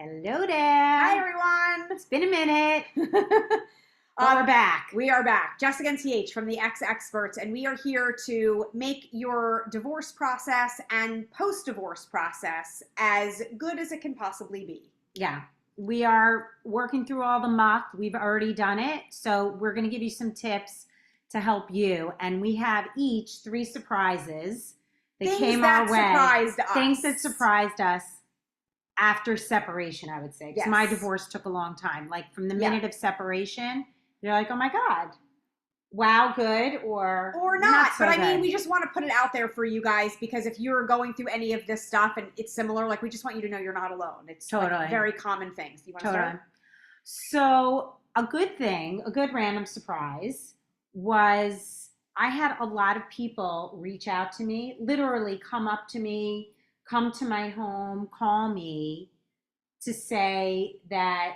Hello Hi, there. everyone. It's been a minute, but we're back. We are back. Jessica and TH from the X Experts, and we are here to make your divorce process and post-divorce process as good as it can possibly be. Yeah, we are working through all the muck. We've already done it. So we're going to give you some tips to help you. And we have each 3 surprises that Things came that our way. surprised us. Things that surprised us after separation, I would say. Because Yes. my divorce took a long time. Like from the Yeah. minute of separation, you're like, oh my God. Wow, good, or not. so But I mean, good. we just want to put it out there for you guys because if you're going through any of this stuff and it's similar, like we just want you to know you're not alone. It's Totally. like very common things. You want to start? So a good thing, a good random surprise was I had a lot of people reach out to me, literally come up to me, come to my home, call me to say that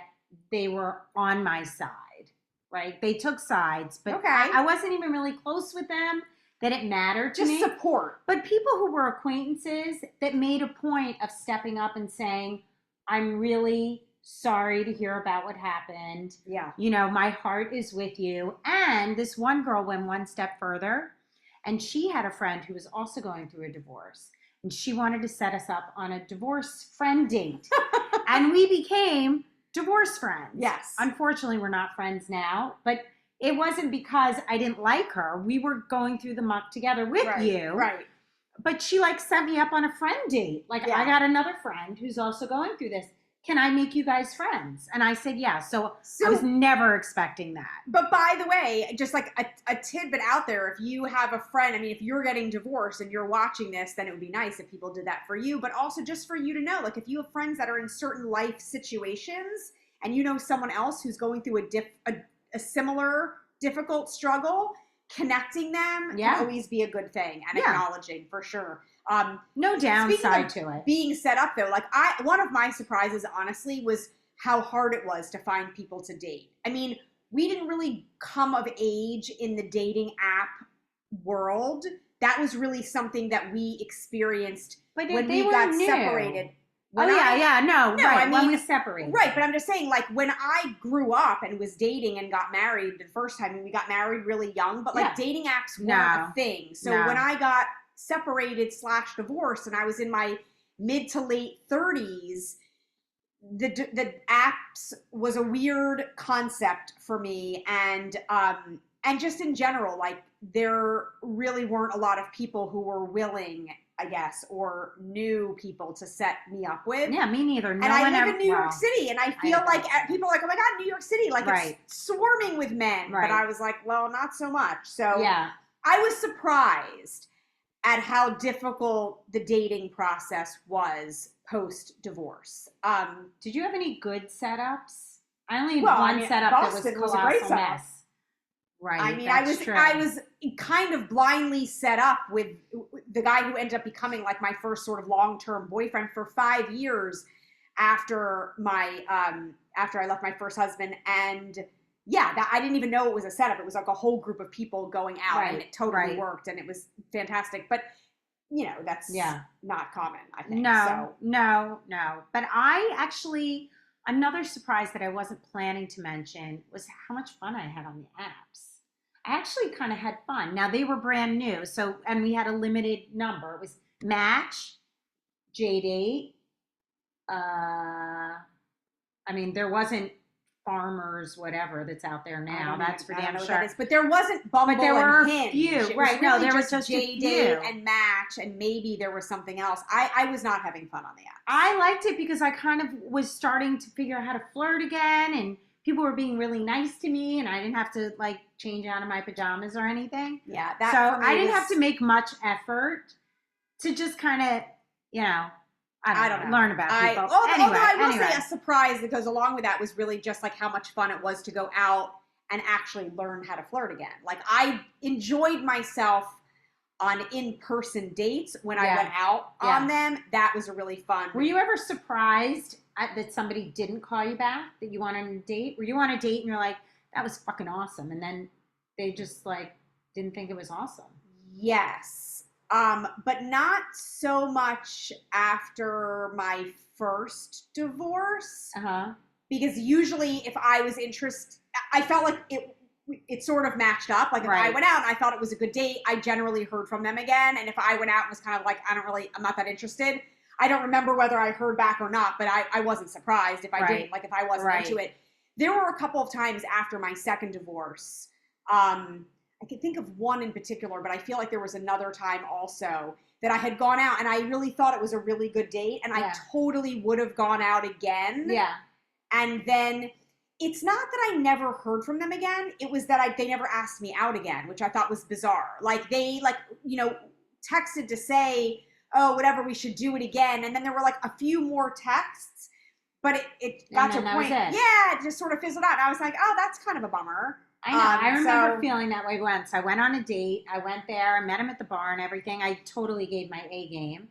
they were on my side, right? They took sides, but Okay. I wasn't even really close with them, that it mattered to me. Just support. But people who were acquaintances that made a point of stepping up and saying, I'm really sorry to hear about what happened. Yeah. You know, my heart is with you. And this one girl went one step further, and she had a friend who was also going through a divorce. And she wanted to set us up on a divorce friend date. And we became divorce friends. Yes. Unfortunately, we're not friends now, but it wasn't because I didn't like her. We were going through the muck together with you. Right. But she like set me up on a friend date. Like, Yeah. I got another friend who's also going through this. Can I make you guys friends? And I said, yeah. So I was never expecting that. But by the way, just like a tidbit out there, if you have a friend, I mean, if you're getting divorced and you're watching this, then it would be nice if people did that for you. But also just for you to know, like if you have friends that are in certain life situations and you know someone else who's going through a similar difficult struggle, connecting them can always be a good thing and acknowledging for sure. No downside to it. Being set up though, like one of my surprises honestly was how hard it was to find people to date. I mean, we didn't really come of age in the dating app world. That was really something that we experienced when we got separated. No, right, I mean, when we separated. Right, but I'm just saying, like, when I grew up and was dating and got married the first time, and we got married really young, but, like, dating apps weren't a thing. So when I got separated / divorced and I was in my mid to late 30s, the apps was a weird concept for me. And just in general, like, there really weren't a lot of people who were willing, I guess, or new people to set me up with. Yeah, me neither. And I live in New York City, and I feel like people are like, oh my God, New York City, like it's swarming with men. But I was like, well, not so much. So I was surprised at how difficult the dating process was post-divorce. Did you have any good setups? I only had one setup that was a colossal mess. Right. I mean, I was kind of blindly set up with the guy who ended up becoming like my first sort of long-term boyfriend for 5 years after after I left my first husband. And I didn't even know it was a setup. It was like a whole group of people going out, and it totally worked, and it was fantastic. But you know, that's not common, I think. No. But I actually, another surprise that I wasn't planning to mention was how much fun I had on the apps. I actually kind of had fun. Now, they were brand new, and we had a limited number. It was Match, JDate. I mean, there wasn't Farmers, whatever, that's out there now. That's for damn sure. But there wasn't Bumble and Hinge. But there were a few. Right, no, there was just JDate and Match, and maybe there was something else. I was not having fun on the app. I liked it because I kind of was starting to figure out how to flirt again, and people were being really nice to me, and I didn't have to like change out of my pajamas or anything. Yeah, so I didn't have to make much effort to just kind of, you know, I don't know, learn about people. Although I will say a surprise that goes along with that was really just like how much fun it was to go out and actually learn how to flirt again. Like I enjoyed myself on in-person dates when I went out on them. That was a really fun. Were you ever surprised that somebody didn't call you back, that you went on a date? Were you on a date and you're like, that was fucking awesome, and then they just like didn't think it was awesome? Yes. But not so much after my first divorce. Uh-huh. Because usually if I was interested, I felt like it sort of matched up. Like if I went out and I thought it was a good date, I generally heard from them again. And if I went out and was kind of like, I'm not that interested, I don't remember whether I heard back or not, but I wasn't surprised if I didn't, like if I wasn't into it. There were a couple of times after my second divorce, I can think of one in particular, but I feel like there was another time also that I had gone out and I really thought it was a really good date and I totally would have gone out again. Yeah. And then it's not that I never heard from them again. It was that they never asked me out again, which I thought was bizarre. Like they texted to say, oh, whatever, we should do it again. And then there were like a few more texts, but it got to a point. It just sort of fizzled out. And I was like, oh, that's kind of a bummer. I know. I remember feeling that way once. I went on a date. I went there. I met him at the bar and everything. I totally gave my A game.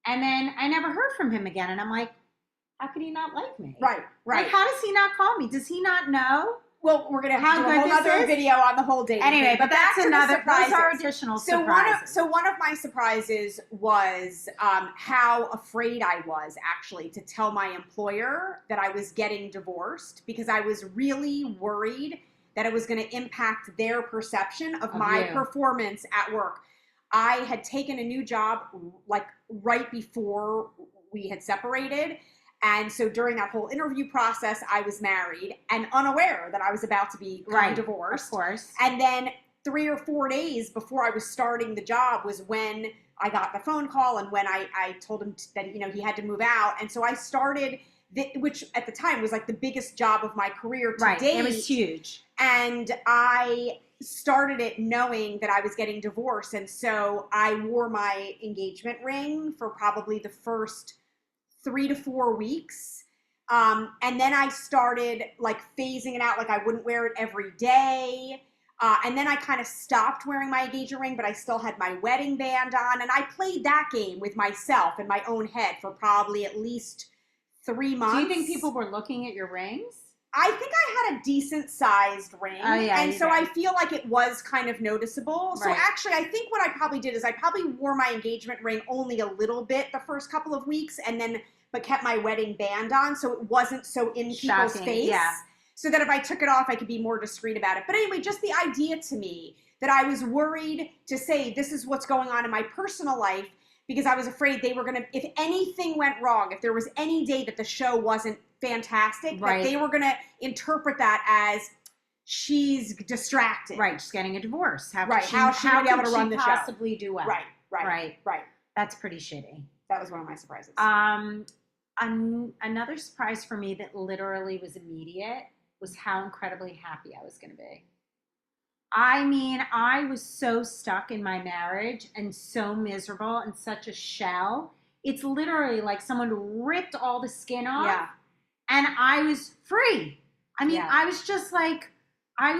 And then I never heard from him again. And I'm like, how could he not like me? Right. Like, how does he not call me? Does he not know? Well, we're going to have to do a whole other video on the whole dating thing. But that's another, those are additional surprises. So one of my surprises was how afraid I was actually to tell my employer that I was getting divorced because I was really worried that it was going to impact their perception of my performance at work. I had taken a new job like right before we had separated. And so during that whole interview process, I was married and unaware that I was about to be divorced. Of course. And then 3 or 4 days before I was starting the job was when I got the phone call and when I told him that, he had to move out. And so I started, which at the time was like the biggest job of my career to date. It was huge. And I started it knowing that I was getting divorced. And so I wore my engagement ring for probably the first 3 to 4 weeks. And then I started like phasing it out. Like I wouldn't wear it every day. And then I kind of stopped wearing my engagement ring, but I still had my wedding band on. And I played that game with myself in my own head for probably at least 3 months. Do you think people were looking at your rings? I think I had a decent sized ring. Oh, yeah, and so I feel like it was kind of noticeable. So actually, I think what I probably did is I probably wore my engagement ring only a little bit the first couple of weeks but kept my wedding band on so it wasn't so in people's face. Yeah. So that if I took it off, I could be more discreet about it. But anyway, just the idea to me that I was worried to say this is what's going on in my personal life because I was afraid they were going to, if anything went wrong, if there was any day that the show wasn't fantastic, that they were going to interpret that as she's distracted. Right, she's getting a divorce. How she going to be able to run the show? Possibly do well. Right. That's pretty shitty. That was one of my surprises. Another surprise for me that literally was immediate was how incredibly happy I was going to be. I mean, I was so stuck in my marriage and so miserable and such a shell. It's literally like someone ripped all the skin off. Yeah. And I was free. I mean, I was just like, I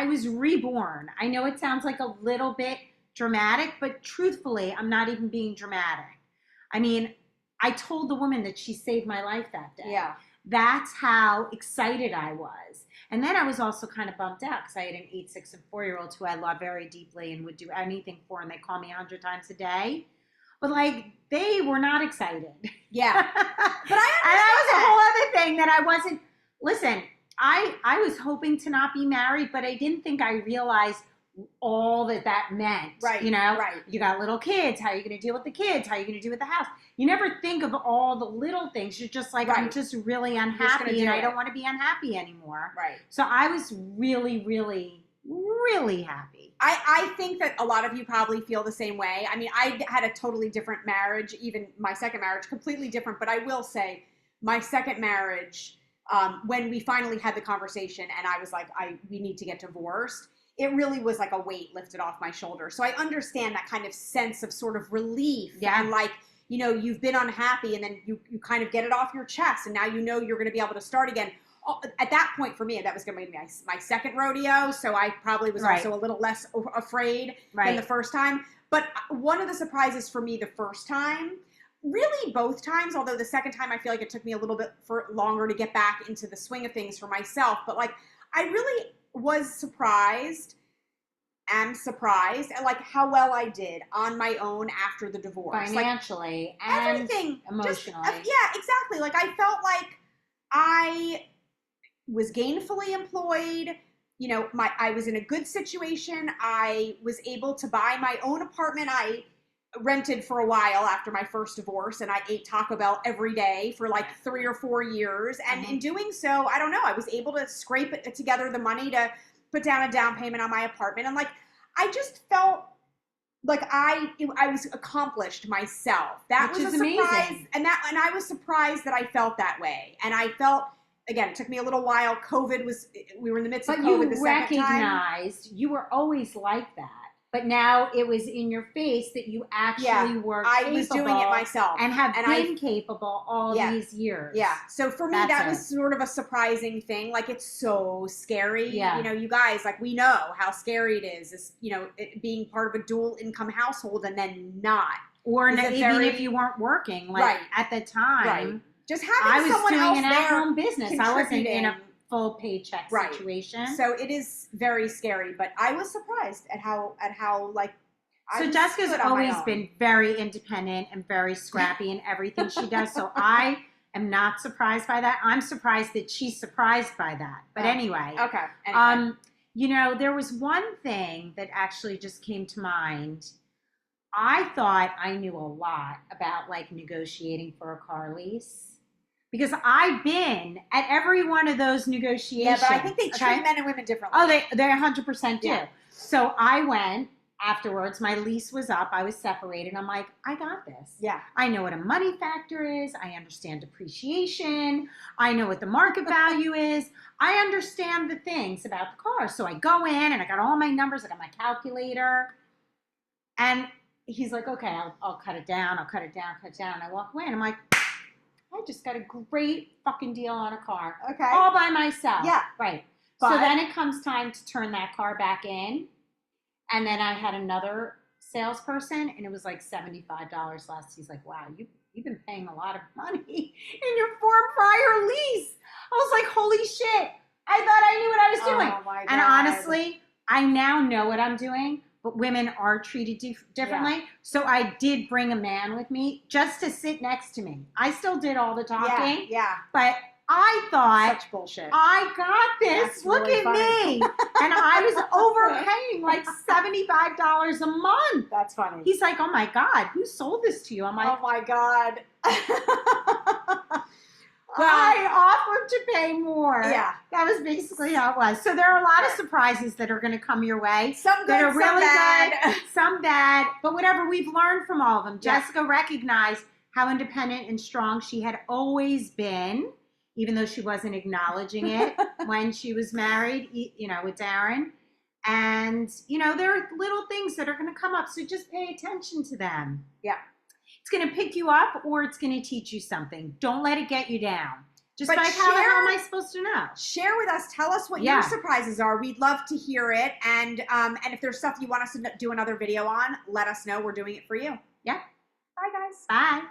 was reborn. I know it sounds like a little bit dramatic, but truthfully, I'm not even being dramatic. I mean, I told the woman that she saved my life that day. Yeah. That's how excited I was. And then I was also kind of bummed out because I had an 8, 6, and 4-year-old who I love very deeply and would do anything for, and they call me 100 times a day. But like, they were not excited. Yeah. But I understand. And that was a whole other thing that I wasn't, listen, I was hoping to not be married, but I didn't think I realized all that meant. Right. You got little kids. How are you going to deal with the kids? How are you going to deal with the house? You never think of all the little things. You're just like, I'm just really unhappy and I don't want to be unhappy anymore. Right. So I was really, really, really happy. I think that a lot of you probably feel the same way. I mean, I had a totally different marriage, even my second marriage, completely different. But I will say my second marriage, when we finally had the conversation and I was like, we need to get divorced, it really was like a weight lifted off my shoulder. So I understand that kind of sense of sort of relief. Yeah. And like, you've been unhappy and then you kind of get it off your chest and now you're going to be able to start again. At that point for me, that was going to be my second rodeo. So I probably was also a little less afraid than the first time. But one of the surprises for me the first time, really both times, although the second time I feel like it took me a little bit longer to get back into the swing of things for myself. But like, I really was surprised am surprised at like how well I did on my own after the divorce. Financially like, and everything, emotionally. Yeah, exactly. Like I felt like I was gainfully employed. You know, I was in a good situation. I was able to buy my own apartment. I rented for a while after my first divorce, and I ate Taco Bell every day for like 3 or 4 years. And in doing so, I don't know, I was able to scrape together the money to put down a down payment on my apartment. And like, I just felt like I was accomplished myself. That Which was is a surprise. amazing. And I was surprised that I felt that way. And I felt, again, it took me a little while. We were in the midst of COVID the second time. Recognized you were always like that. But now it was in your face that you actually were capable. I was doing it myself. And have been capable all these years. Yeah. So for me, that was sort of a surprising thing. Like, it's so scary. Yeah. You know, you guys, like, we know how scary it is, you know, being part of a dual income household and then not. Or even if you weren't working, like at the time. Right. Just having someone else there. I was doing an at-home business. I wasn't in a full paycheck situation. So it is very scary, but I was surprised at how like so Jessica's always been very independent and very scrappy in everything she does. So I am not surprised by that. I'm surprised that she's surprised by that. But anyway. Okay. You know, there was one thing that actually just came to mind. I thought I knew a lot about like negotiating for a car lease. Because I've been at every one of those negotiations. Yeah, but I think they treat men and women differently. Oh, they 100% do. Yeah. So I went afterwards. My lease was up. I was separated. I'm like, I got this. Yeah. I know what a money factor is. I understand depreciation. I know what the market value is. I understand the things about the car. So I go in and I got all my numbers. I got my calculator. And he's like, okay, I'll cut it down. I'll cut it down, cut it down. And I walk away and I'm like, I just got a great fucking deal on a car. Okay. All by myself. Yeah. Right. But, so then it comes time to turn that car back in. And then I had another salesperson and it was like $75 less. He's like, wow, you've been paying a lot of money in your prior lease. I was like, holy shit. I thought I knew what I was doing. Oh my God. And honestly, I now know what I'm doing. But women are treated differently. Yeah. So I did bring a man with me just to sit next to me. I still did all the talking. Yeah. But I thought, such bullshit. I got this. That's Look really at funny. Me. And I was overpaying like $75 a month. That's funny. He's like, oh my God, who sold this to you? I'm like, oh my God. Well, I offered to pay more. Yeah. That was basically how it was. So there are a lot of surprises that are going to come your way. Some good, that are some really bad. Good, some bad. But whatever, we've learned from all of them. Yeah. Jessica recognized how independent and strong she had always been, even though she wasn't acknowledging it when she was married, you know, with Darren. And, you know, there are little things that are going to come up. So just pay attention to them. Yeah. It's going to pick you up or it's going to teach you something. Don't let it get you down. Just but like, how the hell am I supposed to know? Share with us. Tell us what your surprises are. We'd love to hear it. And if there's stuff you want us to do another video on, let us know. We're doing it for you. Yeah. Bye, guys. Bye.